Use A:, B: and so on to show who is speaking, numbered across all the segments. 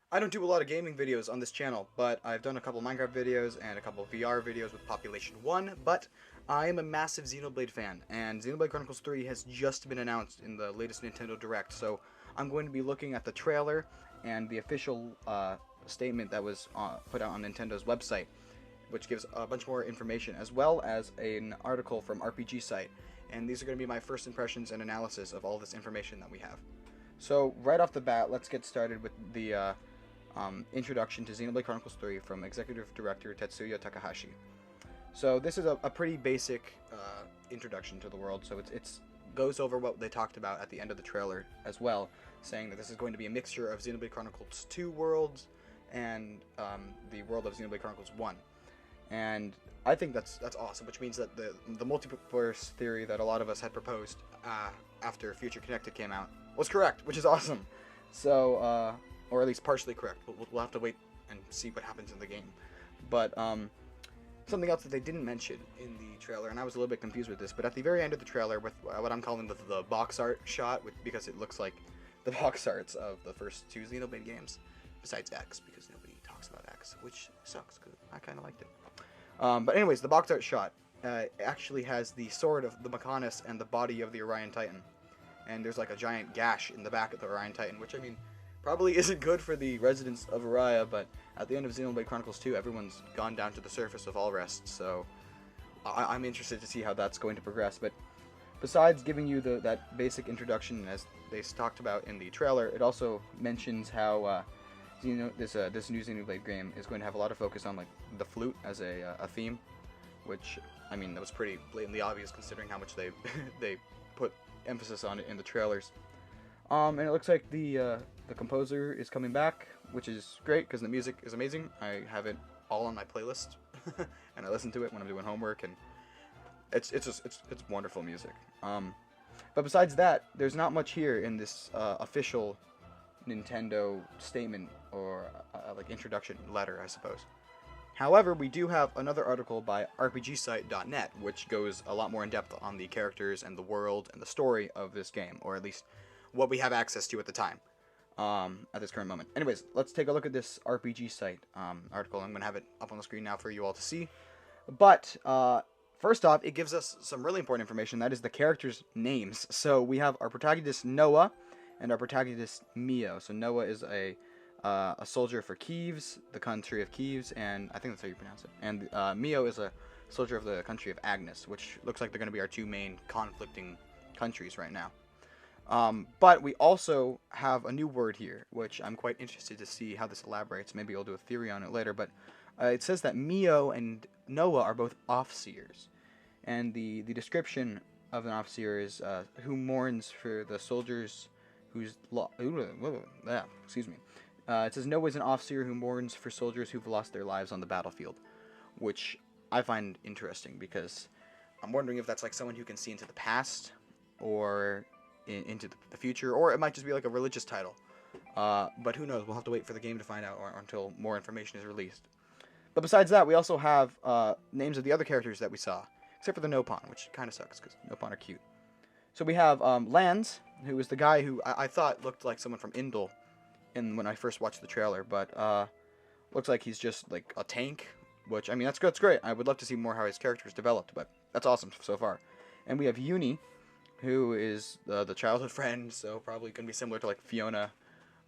A: I don't do a lot of gaming videos on this channel, but I've done a couple Minecraft videos and a couple VR videos with Population 1, but I am a massive Xenoblade fan, and Xenoblade Chronicles 3 has just been announced in the latest Nintendo Direct, so I'm going to be looking at the trailer and the official statement that was put out on Nintendo's website, which gives a bunch more information, as well as an article from RPG Site, and these are going to be my first impressions and analysis of all this information that we have. So, right off the bat, let's get started with the introduction to Xenoblade Chronicles 3 from Executive Director Tetsuya Takahashi. So this is a pretty basic introduction to the world. So it's goes over what they talked about at the end of the trailer as well, saying that this is going to be a mixture of Xenoblade Chronicles 2 worlds and the world of Xenoblade Chronicles 1. And I think that's awesome, which means that the multiverse theory that a lot of us had proposed after Future Connected came out was correct, which is awesome. So, or at least partially correct. We'll have to wait and see what happens in the game. But something else that they didn't mention in the trailer, and I was a little bit confused with this, but at the very end of the trailer, with what I'm calling the box art shot, because it looks like the box arts of the first two Xenoblade games, besides X, because nobody talks about X, which sucks because I kind of liked it. But anyways, the box art shot actually has the sword of the Mechonis and the body of the Orion Titan, and there's like a giant gash in the back of the Orion Titan, which I mean probably isn't good for the residents of Araya, but at the end of Xenoblade Chronicles 2, everyone's gone down to the surface of Allrest, so I'm interested to see how that's going to progress. But besides giving you that basic introduction, as they talked about in the trailer, it also mentions how this new Xenoblade game is going to have a lot of focus on like the flute as a theme, which I mean that was pretty blatantly obvious considering how much they they put emphasis on it in the trailers. And it looks like the composer is coming back, which is great because the music is amazing. I have it all on my playlist, and I listen to it when I'm doing homework, and it's wonderful music. But besides that, there's not much here in this official Nintendo statement or like introduction letter, I suppose. However, we do have another article by RPGsite.net, which goes a lot more in depth on the characters and the world and the story of this game, or at least what we have access to at the time, at this current moment. Anyways, let's take a look at this RPG site article. I'm going to have it up on the screen now for you all to see. But first off, it gives us some really important information. That is the characters' names. So we have our protagonist Noah and our protagonist Mio. So Noah is a soldier for Kiev, the country of Kiev, and I think that's how you pronounce it. And Mio is a soldier of the country of Agnes, which looks like they're going to be our two main conflicting countries right now. But we also have a new word here, which I'm quite interested to see how this elaborates. Maybe I'll do a theory on it later. But it says that Mio and Noah are both Offseers. And the description of an Offseer is who mourns for the soldiers who's excuse me. It says Noah is an Offseer who mourns for soldiers who've lost their lives on the battlefield, which I find interesting because I'm wondering if that's like someone who can see into the past or into the future, or it might just be like a religious title. But who knows? We'll have to wait for the game to find out, or until more information is released. But besides that, we also have names of the other characters that we saw, except for the Nopon, which kind of sucks because Nopon are cute. So we have Lanz, who is the guy who I thought looked like someone from Indel when I first watched the trailer, but looks like he's just like a tank, which I mean that's great. I would love to see more how his character is developed, but that's awesome so far. And we have Uni, who is the childhood friend, so probably going to be similar to like Fiona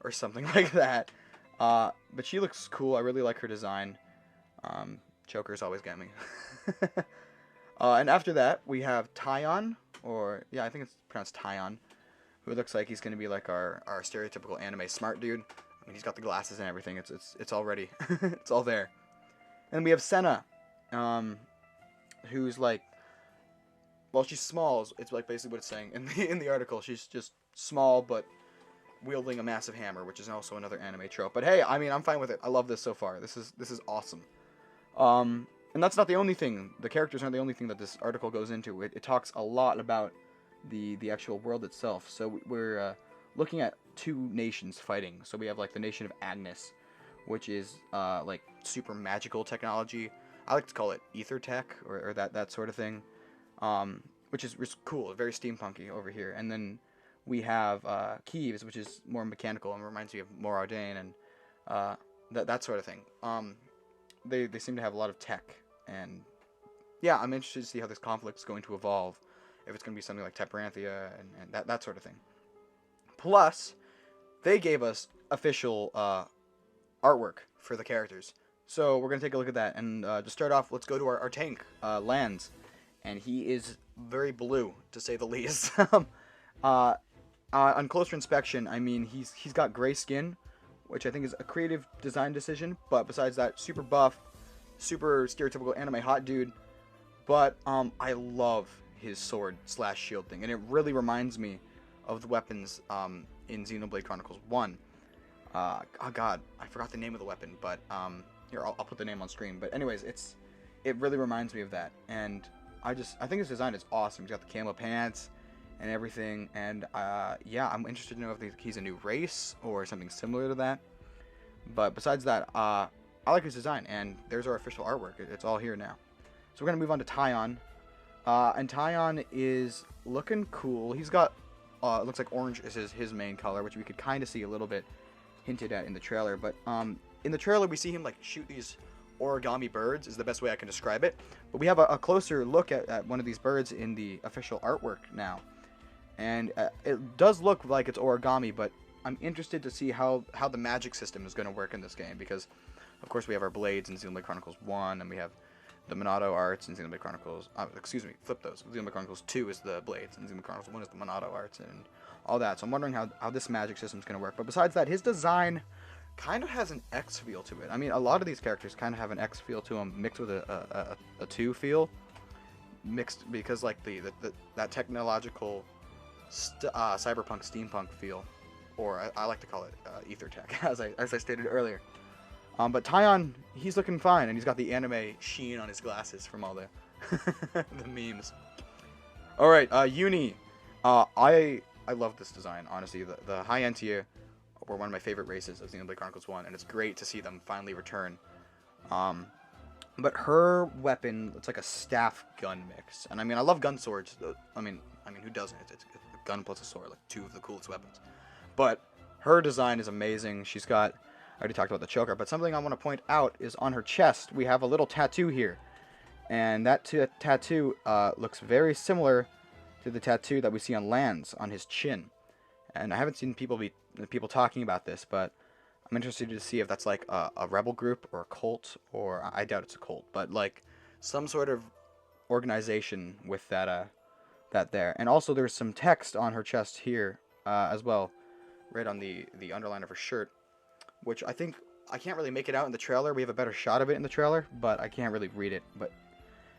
A: or something like that. But she looks cool. I really like her design. Chokers always get me. And after that, we have Tyon, or yeah, I think it's pronounced Tyon, who looks like he's going to be like our stereotypical anime smart dude. I mean, he's got the glasses and everything. It's all ready. It's all there. And we have Senna, who's like, well, she's small. It's like basically what it's saying in the article. She's just small, but wielding a massive hammer, which is also another anime trope. But hey, I mean, I'm fine with it. I love this so far. This is awesome. And that's not the only thing. The characters aren't the only thing that this article goes into. It talks a lot about the actual world itself. So we're looking at two nations fighting. So we have like the nation of Agnes, which is like super magical technology. I like to call it ether tech or that sort of thing. Which is cool, very steampunky over here. And then we have Kiev, which is more mechanical and reminds me of Morardain. And that sort of thing. They seem to have a lot of tech, and yeah, I'm interested to see how this conflict is going to evolve. If it's going to be something like Typeranthia and that sort of thing. Plus, they gave us official artwork for the characters. So we're going to take a look at that. And to start off, let's go to our tank, Lanz. And he is very blue, to say the least. On closer inspection, I mean, he's got gray skin, which I think is a creative design decision. But besides that, super buff, super stereotypical anime hot dude. But I love his sword / shield thing, and it really reminds me of the weapons in Xenoblade Chronicles 1. Oh god, I forgot the name of the weapon, but here, I'll put the name on screen. But anyways, it really reminds me of that, and I think his design is awesome. He's got the camo pants and everything, and yeah, I'm interested to know if he's a new race or something similar to that. But besides that, I like his design, and there's our official artwork. It's all here now. So we're gonna move on to Taion. And Taion is looking cool. He's got, it looks like orange is his main color, which we could kind of see a little bit hinted at in the trailer. But in the trailer, we see him like shoot these origami birds, is the best way I can describe it. But we have a closer look at one of these birds in the official artwork now. And it does look like it's origami, but I'm interested to see how the magic system is going to work in this game. Because, of course, we have our blades in Xenoblade Chronicles 1, and we have the Monado arts in Xenoblade Chronicles, excuse me, flip those. Xenoblade Chronicles 2 is the blades, and Xenoblade Chronicles 1 is the Monado arts, and all that. So I'm wondering how this magic system is going to work. But besides that, his design kind of has an X feel to it. I mean, a lot of these characters kind of have an X feel to them, mixed with a 2 feel. Mixed, because like that technological cyberpunk, steampunk feel, or I like to call it ether tech, as I stated earlier. But Taion, he's looking fine, and he's got the anime sheen on his glasses from all the the memes. All right, Uni. I love this design, honestly. The High Entia were one of my favorite races of Xenoblade Chronicles 1, and it's great to see them finally return. But her weapon, it's like a staff gun mix, and I mean, I love gun swords. I mean, who doesn't? It's a gun plus a sword, like two of the coolest weapons. But her design is amazing. She's got, I already talked about the choker, but something I want to point out is on her chest, we have a little tattoo here. And that tattoo looks very similar to the tattoo that we see on Lanz on his chin. And I haven't seen people talking about this, but I'm interested to see if that's like a rebel group or a cult, or I doubt it's a cult, but like some sort of organization with that there. And also there's some text on her chest here as well, right on the underline of her shirt, which I think I can't really make it out in the trailer. We have a better shot of it in the trailer, but I can't really read it. But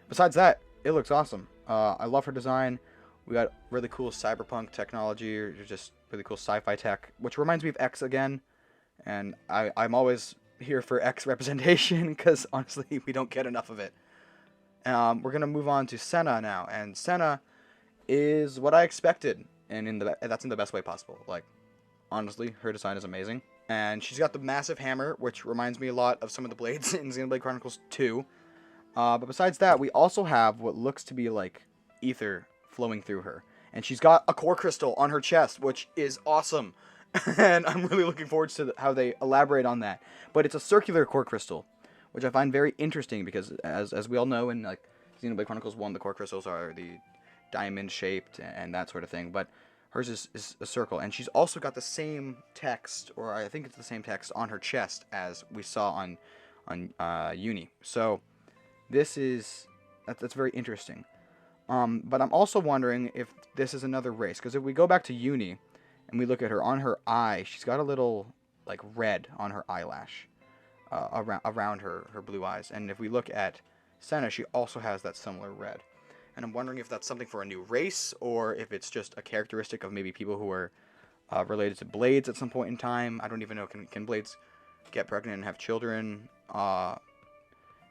A: besides that, it looks awesome. I love her design. We got really cool cyberpunk technology, or just really cool sci-fi tech, which reminds me of X again. And I'm always here for X representation, because honestly, we don't get enough of it. We're going to move on to Senna now. And Senna is what I expected, and that's in the best way possible. Like, honestly, her design is amazing. And she's got the massive hammer, which reminds me a lot of some of the blades in Xenoblade Chronicles 2. But besides that, we also have what looks to be like ether flowing through her. And she's got a core crystal on her chest, which is awesome. And I'm really looking forward to how they elaborate on that. But it's a circular core crystal, which I find very interesting, because as we all know in like Xenoblade Chronicles 1, the core crystals are the diamond shaped and that sort of thing. But hers is a circle, and she's also got the same text, or I think it's the same text on her chest as we saw on Uni. So that's very interesting. But I'm also wondering if this is another race, because if we go back to Uni and we look at her, on her eye, she's got a little like red on her eyelash around her blue eyes. And if we look at Senna, she also has that similar red. And I'm wondering if that's something for a new race, or if it's just a characteristic of maybe people who are related to Blades at some point in time. I don't even know, can Blades get pregnant and have children?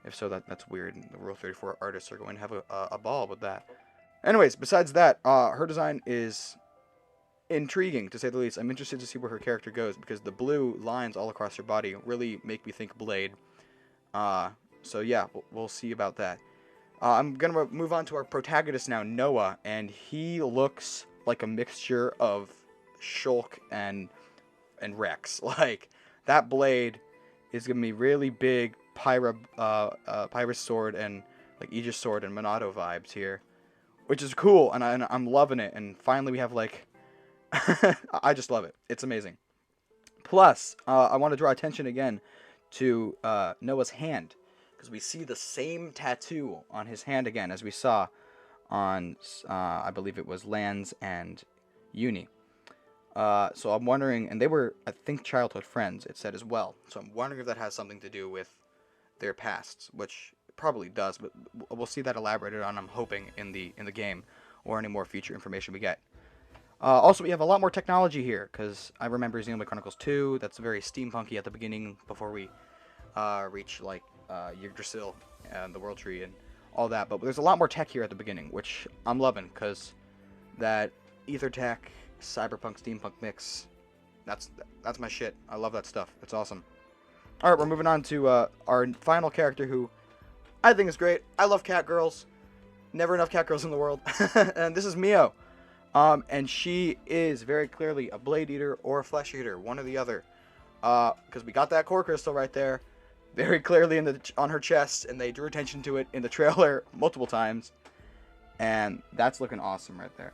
A: If so, that's weird. The Rule 34 artists are going to have a ball with that. Anyways, besides that, her design is intriguing, to say the least. I'm interested to see where her character goes, because the blue lines all across her body really make me think Blade. So yeah, we'll see about that. I'm going to move on to our protagonist now, Noah, and he looks like a mixture of Shulk and Rex. Like, that blade is gonna be really big Pyrrhus sword and like Aegis sword and Monado vibes here, which is cool, and I'm loving it. And finally, we have like, I just love it. It's amazing. Plus, I want to draw attention again to Noah's hand, because we see the same tattoo on his hand again as we saw on, I believe it was Lands and Uni. So I'm wondering, and they were, I think, childhood friends, it said as well. So I'm wondering if that has something to do with their pasts, which it probably does, but we'll see that elaborated on, I'm hoping, in the game, or any more future information we get. Also, we have a lot more technology here, because I remember Xenoblade Chronicles 2, that's very steampunky at the beginning, before we reach, like, Yggdrasil and the World Tree and all that. But there's a lot more tech here at the beginning, which I'm loving, because that ether tech, cyberpunk, steampunk mix, that's my shit. I love that stuff. It's awesome. Alright, we're moving on to our final character, who I think is great. I love cat girls. Never enough cat girls in the world. And this is Mio. And she is very clearly a blade eater or a flesh eater, one or the other. Because we got that core crystal right there, very clearly on her chest, and they drew attention to it in the trailer multiple times, and that's looking awesome right there.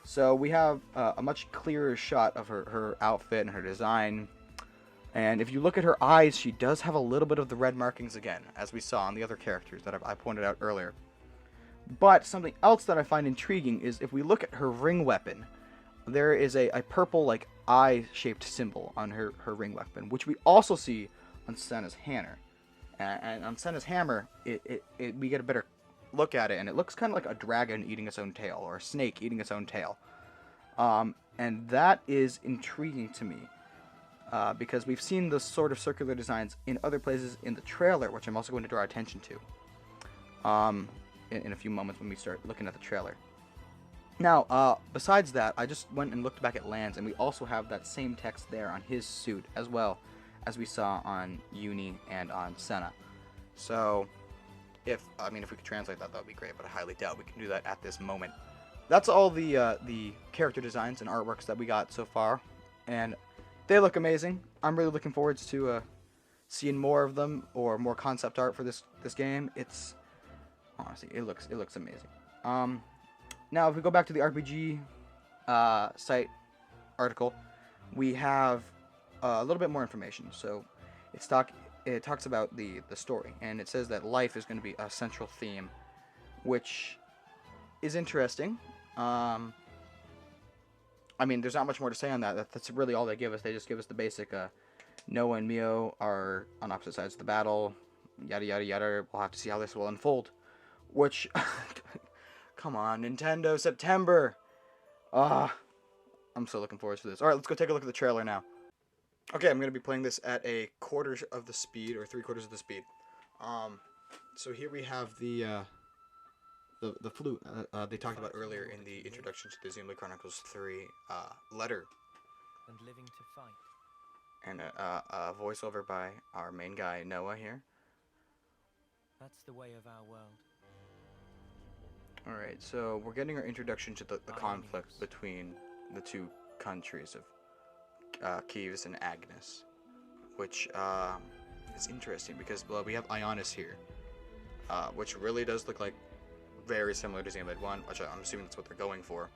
A: So we have a much clearer shot of her outfit and her design. And if you look at her eyes, she does have a little bit of the red markings again, as we saw on the other characters that I pointed out earlier. But something else that I find intriguing is if we look at her ring weapon, there is a purple, like, eye-shaped symbol on her ring weapon, which we also see on Senna's hammer. And on Senna's hammer, we get a better look at it, and it looks kind of like a dragon eating its own tail, or a snake eating its own tail. And that is intriguing to me, because we've seen the sort of circular designs in other places in the trailer, which I'm also going to draw attention to in a few moments when we start looking at the trailer. Now, besides that, I just went and looked back at Lands, and we also have that same text there on his suit, as well as we saw on Uni and on Senna. So, if we could translate that, that would be great, but I highly doubt we can do that at this moment. That's all the character designs and artworks that we got so far, and they look amazing. I'm really looking forward to seeing more of them, or more concept art for this game. It's honestly, it looks amazing. Now, if we go back to the RPG site article, we have a little bit more information. So it talks about the story, and it says that life is going to be a central theme, which is interesting. There's not much more to say on that. That's really all they give us. They just give us the basic, Noah and Mio are on opposite sides of the battle, yada yada yada. We'll have to see how this will unfold. Which, come on, Nintendo, September! I'm so looking forward to this. Alright, let's go take a look at the trailer now. Okay, I'm going to be playing this at a quarter of the speed, or 3/4 of the speed. So here we have the flute they talked about earlier in the introduction to the Xenoblade Chronicles 3 letter.
B: And living to fight.
A: And a voiceover by our main guy, Noah, here.
B: That's the way of our world.
A: Alright, so we're getting our introduction to the conflict between the two countries of Kiev and Agnes, which is interesting because, well, we have Ionis here, which really does look like very similar to Xenoblade 1, which I'm assuming that's what they're going for.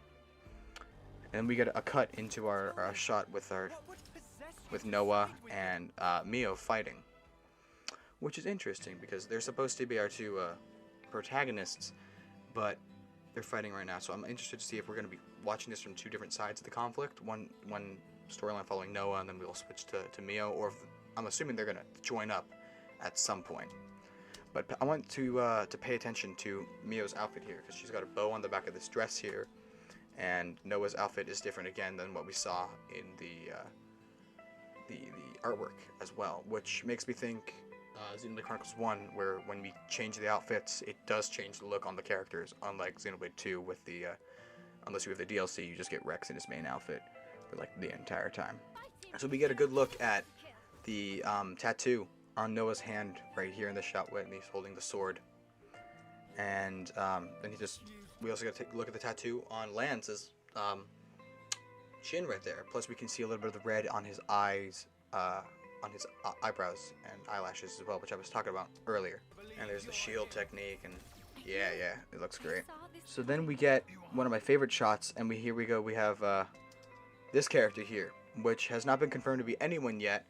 A: And we get a cut into our shot with Noah and Mio fighting, which is interesting because they're supposed to be our two protagonists, but they're fighting right now. So I'm interested to see if we're going to be watching this from two different sides of the conflict. One storyline following Noah, and then we'll switch to Mio, or if, I'm assuming they're going to join up at some point. But I want to pay attention to Mio's outfit here, because she's got a bow on the back of this dress here, and Noah's outfit is different again than what we saw in the artwork as well, which makes me think Xenoblade Chronicles 1, where when we change the outfits, it does change the look on the characters, unlike Xenoblade 2 with the, unless you have the DLC, you just get Rex in his main outfit for like the entire time. So we get a good look at the tattoo on Noah's hand right here in the shot when he's holding the sword. And then we also got to take a look at the tattoo on Lance's chin right there. Plus we can see a little bit of the red on his eyes on his eyebrows and eyelashes as well, which I was talking about earlier. And there's the shield technique, and yeah, it looks great. So then we get one of my favorite shots, and here we go. We have this character here, which has not been confirmed to be anyone yet.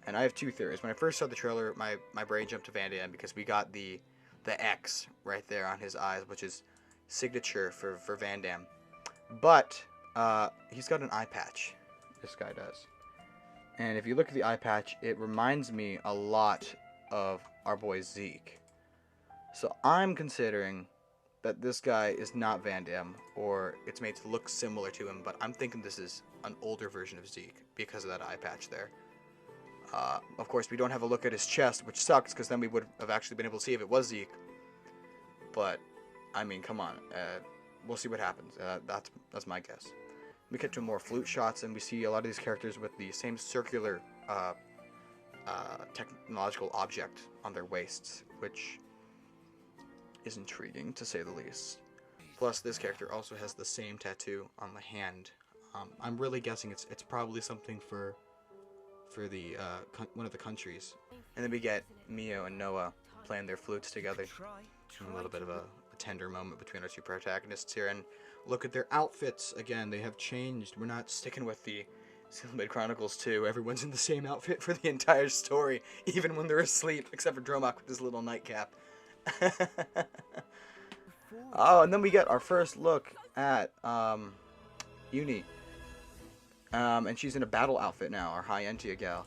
A: And I have two theories. When I first saw the trailer, my brain jumped to Van Damme because we got the X right there on his eyes, which is signature for Van Damme. But he's got an eye patch. This guy does. And if you look at the eye patch, it reminds me a lot of our boy Zeke. So I'm considering that this guy is not Van Damme, or it's made to look similar to him, but I'm thinking this is an older version of Zeke because of that eye patch there. Of course, we don't have a look at his chest, which sucks, because then we would have actually been able to see if it was Zeke. But, I mean, come on. We'll see what happens. That's my guess. We get to more flute shots, and we see a lot of these characters with the same circular technological object on their waists, which is intriguing, to say the least. Plus, this character also has the same tattoo on the hand. I'm really guessing it's probably something for the one of the countries. And then we get Mio and Noah playing their flutes together. And a little bit of a tender moment between our two protagonists here. And look at their outfits again. They have changed. We're not sticking with the Xenoblade Chronicles 2. Everyone's in the same outfit for the entire story, even when they're asleep, except for Dromak with his little nightcap. Oh, and then we get our first look at Uni. And she's in a battle outfit now, our High Entia gal.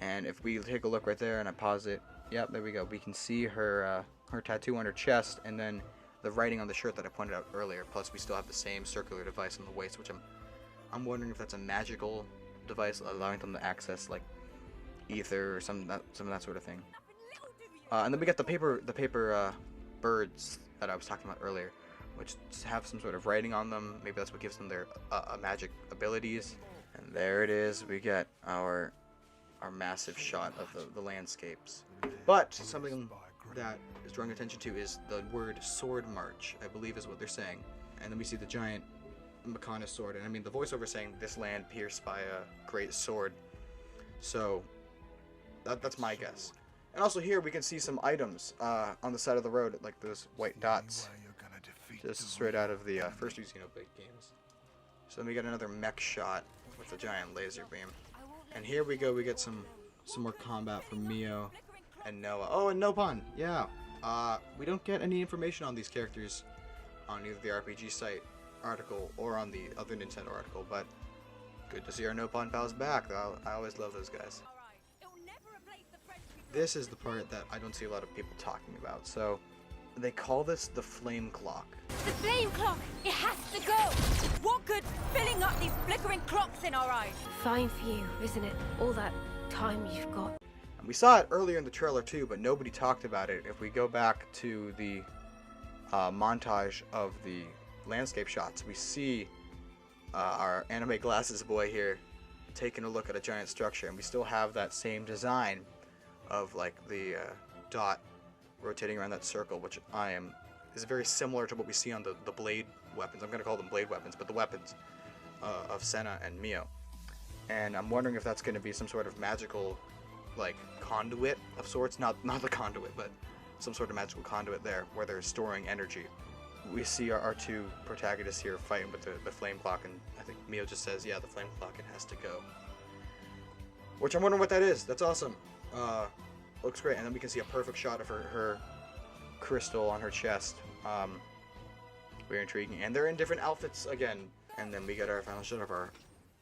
A: And if we take a look right there and I pause it, yep, there we go. We can see her her tattoo on her chest, and then the writing on the shirt that I pointed out earlier. Plus, we still have the same circular device on the waist, which I'm wondering if that's a magical device allowing them to access like ether or some of that sort of thing. And then we got the paper birds that I was talking about earlier, which have some sort of writing on them. Maybe that's what gives them their magic abilities. And there it is. We get our massive shot of the landscapes. But something that is drawing attention to is the word sword march, I believe is what they're saying. And then we see the giant Mechonis sword. And I mean, the voiceover saying this land pierced by a great sword. So that's my guess. And also here we can see some items on the side of the road, like those white dots. Just straight out of the first two Xenoblade games. So then we get another mech shot with a giant laser beam. And here we go, we get some more combat from Mio and Noah. Oh, and Nopon, yeah. We don't get any information on these characters on either the RPG site article or on the other Nintendo article, but good to see our Nopon pals back. I always love those guys. This is the part that I don't see a lot of people talking about. So they call this the flame clock.
C: The flame clock! It has to go! What good filling up these flickering clocks in our eyes?
D: Fine for you, isn't it? All that time you've got.
A: And we saw it earlier in the trailer too, but nobody talked about it. If we go back to the montage of the landscape shots, we see our anime glasses boy here taking a look at a giant structure, and we still have that same design of like the dot rotating around that circle, which is very similar to what we see on the blade weapons. I'm gonna call them blade weapons, but the weapons of Senna and Mio. And I'm wondering if that's gonna be some sort of magical like conduit of sorts, not the conduit, but some sort of magical conduit there where they're storing energy. We see our two protagonists here fighting with the flame clock, and I think Mio just says, yeah, the flame clock, it has to go. Which I'm wondering what that is. That's awesome. Looks great. And then we can see a perfect shot of her crystal on her chest. Very intriguing. And they're in different outfits again. And then we get our final shot of our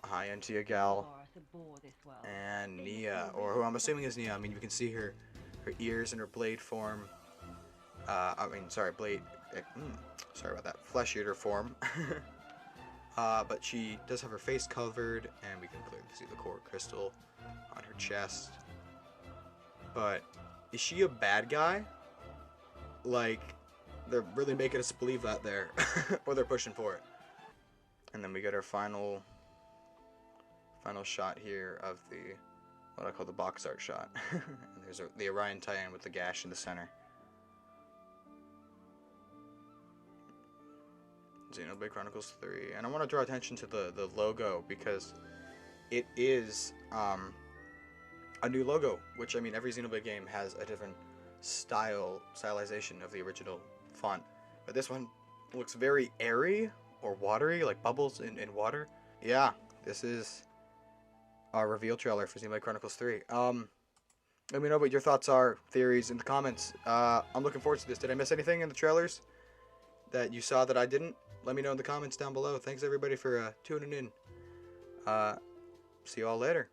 A: High Entia gal and Nia, or who I'm assuming is Nia. I mean, you can see her ears in her blade form. Sorry about that. Flesh eater form. But she does have her face covered, and we can clearly see the core crystal on her chest. But is she a bad guy? Like, they're really making us believe that there, or they're pushing for it. And then we get our final shot here of what I call the box art shot. And there's the Orion Titan with the gash in the center. Xenoblade Chronicles 3, and I want to draw attention to the logo because it is a new logo, which, I mean, every Xenoblade game has a different stylization of the original font. But this one looks very airy or watery, like bubbles in water. Yeah, this is our reveal trailer for Xenoblade Chronicles 3. Let me know what your thoughts are, theories in the comments. I'm looking forward to this. Did I miss anything in the trailers that you saw that I didn't? Let me know in the comments down below. Thanks everybody for tuning in. See you all later.